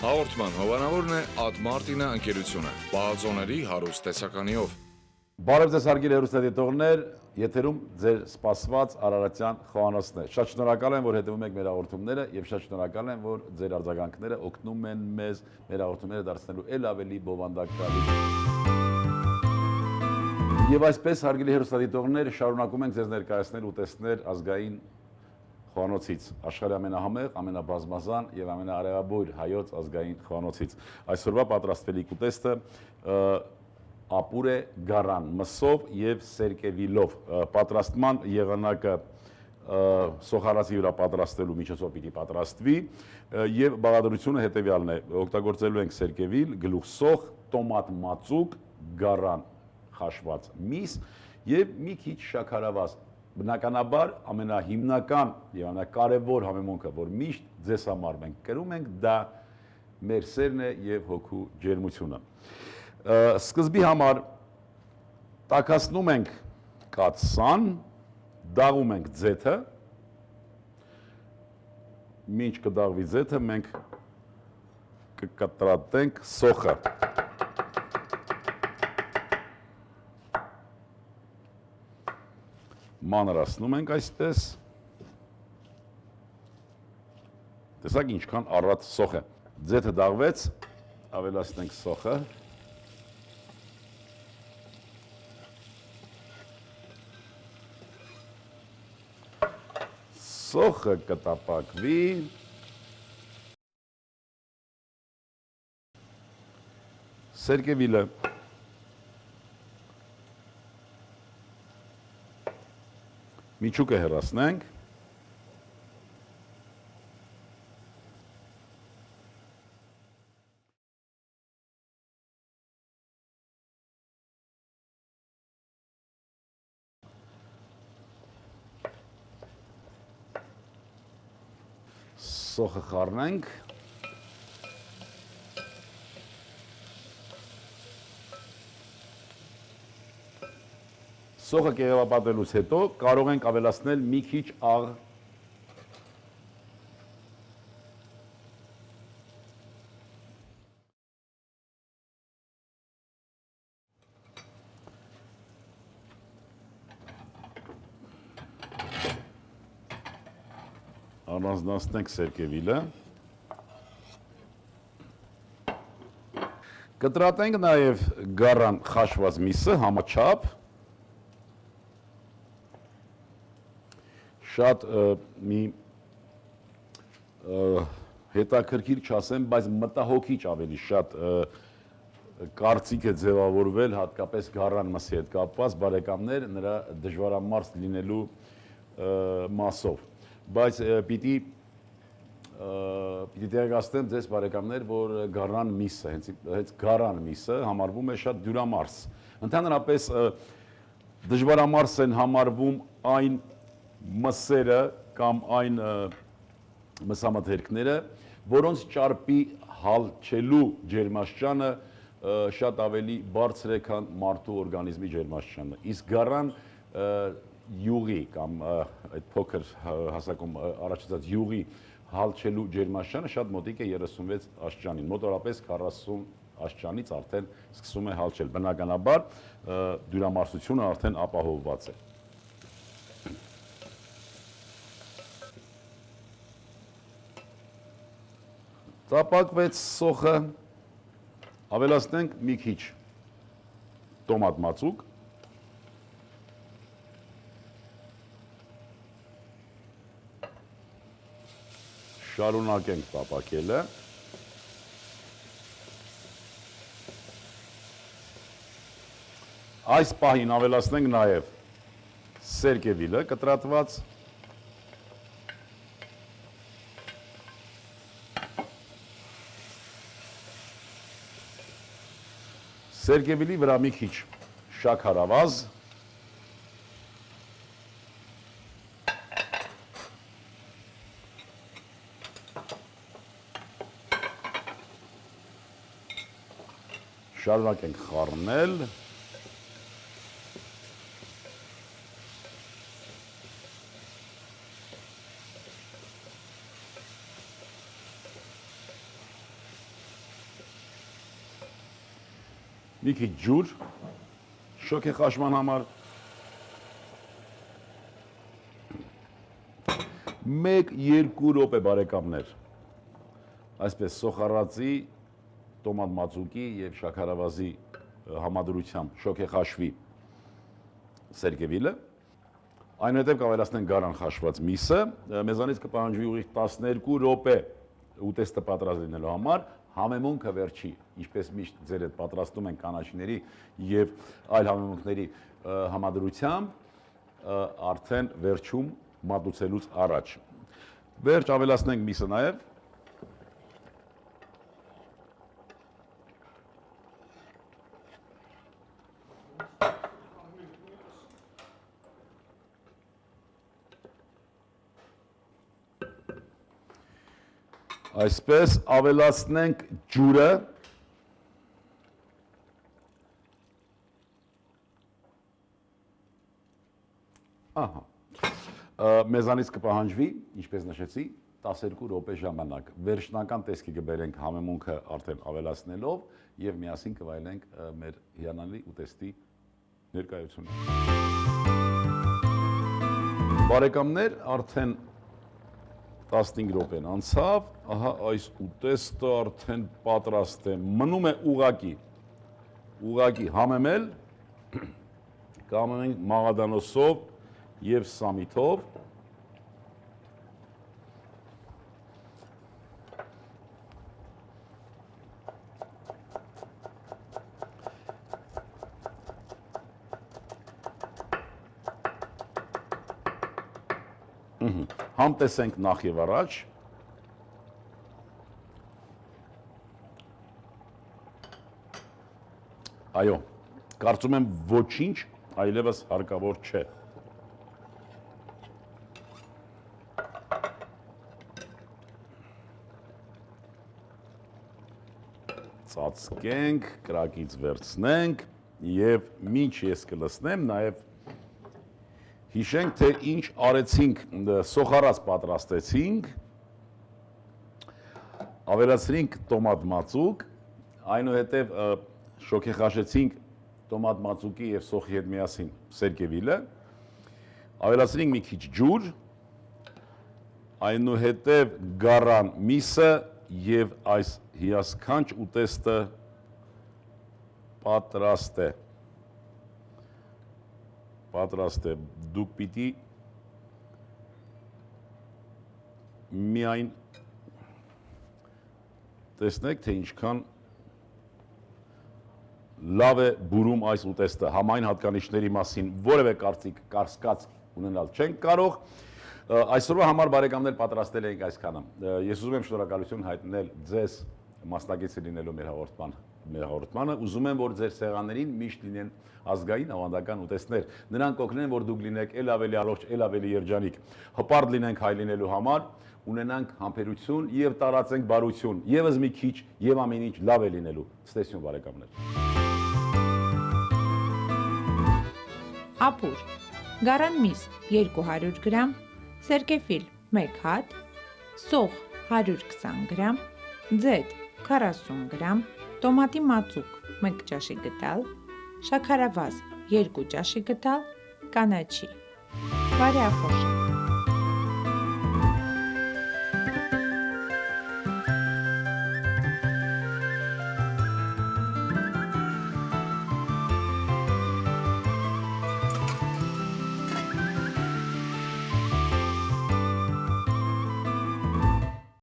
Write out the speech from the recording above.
Հաղորդման հովանավորն է Ադմարտինը ընկերությունը, բաղաձոների հարուստ տեսականիով։ Բարև ձեզ հարգելի հեռուստադիտողներ, եթերում ձեր սպասված Արարատյան խոհանոցն է։ Շատ շնորհակալ եմ, որ հետևում եք մեր հաղորդումները եւ շատ շնորհակալ եմ, որ ձեր արձագանքները օգնում են մեզ մեր հաղորդումները դարձնելու ել ավելի բովանդակալի։ Եվ այսպես հարգելի հեռուստադիտողներ, շարունակում ենք ձեզ ներկայացնել ու տեսնել ազգային խոհանոցից, աշխարհի ամենահամեղ, ամենաբազմազան եւ ամենաարևաբույր հայոց ազգային խոհանոցից։ Այսօրվա պատրաստվելիք ուտեստը ապուր է գարան մսով եւ սերկևիլով։ Պատրաստման եղանակը սոխարացի վրա պատրաստելու միջոցով պիտի պատրաստվի եւ բաղադրությունը հետեւյալն է. օգտագործելու ենք սերկևիլ, գլուխսոխ, տոմատ մածուկ, գարան խաշված միս եւ մի քիչ շաքարավազ։ Բնականաբար ամենահիմնական եւ ամենակարևոր համեմունքը, որ միշտ ձեզ համար մենք կրում ենք, դա մեր սերն է եւ հոգու ջերմությունը։ Սկզբի համար տաքացնում ենք կաթսան, դաղում ենք ձեթը, մինչ կդաղվի ձեթը մենք կկտրատենք սոխը։ Մանրացնում ենք այսպես, տեսակ ինչքան առատ սոխ է, ձեթը դաղվեց, ավելացնենք սոխը, սոխը կտապակվի, սերկևիլը միջուկը հեռացնենք, սոխը խառնենք, սոխը կեղևապատելուց հետո կարող ենք ավելացնել մի քիչ աղ, առանձնացնենք սերկևիլը, կտրատենք նաև գարան խաշված միսը համաչափ, շատ մի հետաքրքիր չասեմ, բայց մտահոգիչ ավելի շատ կարծիք է ձևավորվել հատկապես գարան մսի հետ կապված բարեկամներ նրա դժվարամարս լինելու մասով, բայց պիտի տեղեկացնեմ ձեզ բարեկամներ, որ գարան միսը, հենց գարան միսը համարվում է շատ դյուրամարս, ընդհանրապես դժվարամարս են համարվում այն մսերը կամ այն մսամթերքները, որոնց ճարպի հալչելու ջերմաստիճանը շատ ավելի բարձր է, քան մարդու օրգանիզմի ջերմաստիճանը։ Իսկ գարան յուղի կամ այդ փոքր հասակում առաջացած յուղի հալչելու ջերմաստիճանը շատ մոտիկ է 36 աստիճանին, մոտավորապես 40 աստիճանից արդեն սկսում է հալչել։ Բնականաբար դյուրամարսությունը արդեն ապահովված է։ Տապակվեց սոխը, ավելացնենք մի քիչ տոմատ մածուկ, շարունակենք տապակելը, այս պահին ավելացնենք նաև սերկևիլը կտրատված, սերկևիլի վրա մի քիչ շաքարավազ, շարունակենք խառնել, մի քիչ ջուր շոգեխաշման համար, 1-2 րոպե բարեկամներ, այսպես սոխառածի, տոմատ մածուկի եւ շաքարավազի համադրությամբ շոգեխաշվի սերկևիլը, այնուհետև կավելացնենք գարան խաշված միսը, մեզանից կպահանջվի ուղիղ 12 րոպե ուտեստը պատրաստ լինելու համար, համեմունքը վերջի, ինչպես միշտ ձեր հետ պատրաստում են կանաչիների եւ այլ համեմունքների համադրությամբ, արդեն վերջում մատուցելուց առաջ։ Վերջ ավելացնենք միսը նաեւ, այսպես ավելացնենք ջուրը, մեզանից կպահանջվի, ինչպես նշեցի, 12 րոպե ժամանակ, վերջնական տեսքի կբերենք համեմունքը արդեն ավելացնելով եւ միասին կվայելենք մեր հիանալի ուտեստի ներկայությունը։ Բարեկամներ, արդեն 15 րոպեն անցավ, ահա այս ուտեստը արդեն պատրաստ է, մնում է ուղղակի համեմել, կհամեմենք մաղադանոսով եւ սամիթով, համտեսենք նախ եւ առաջ, այո, կարծում եմ ոչինչ այլևս հարկավոր չէ։ Ծածկենք, կրակից վերցնենք եւ մինչ ես կլսնեմ նաեւ հիշենք, թե ինչ արեցինք, սոխառած պատրաստեցինք, ավելացրինք տոմատ մածուկ, այնուհետև շոգեխաշեցինք տոմատ մածուկի եւ սոխի հետ միասին սերկևիլը, ավելացրինք մի քիչ ջուր, այնուհետև գարան միսը եւ այս հիասքանչ ուտեստը պատրաստ է, դուք պիտի միայն տեսնեք, թե ինչքան լավ է բուրում այս ուտեստը, համայն հատկանիշների մասին որևէ կարծիք, կասկած ունենալ չենք կարող, այսօրվա համար բարեկամներ պատրաստել էինք այսքանը, ես ուզում եմ շնորհակալություն հայտնել ձեզ մասնակիցը լինելու մեր հաղորդմանը, ուզում եմ, որ ձեր սեղաններին միշտ լինեն ազգային ավանդական ուտեստներ, նրանք կօգնեն, որ դուք լինեք էլ ավելի առողջ, էլ ավելի երջանիկ, հպարտ լինենք հայ լինելու համար, ունենանք համբերություն եւ տարածենք բարություն, եւս մի քիչ եւ ամեն ինչ լավ է լինելու։ Ցտեսություն բարեկամներ։ Ապուր, գարան միս 200 գրամ, սերկեֆիլ 1 հատ, սոխ 120 գրամ, ձեթ 40 գրամ, տոմատի մածուկ 1 ճաշի գդալ, շաքարավազ 2 ճաշի գդալ, կանաչի։ Բարի ախորժակ։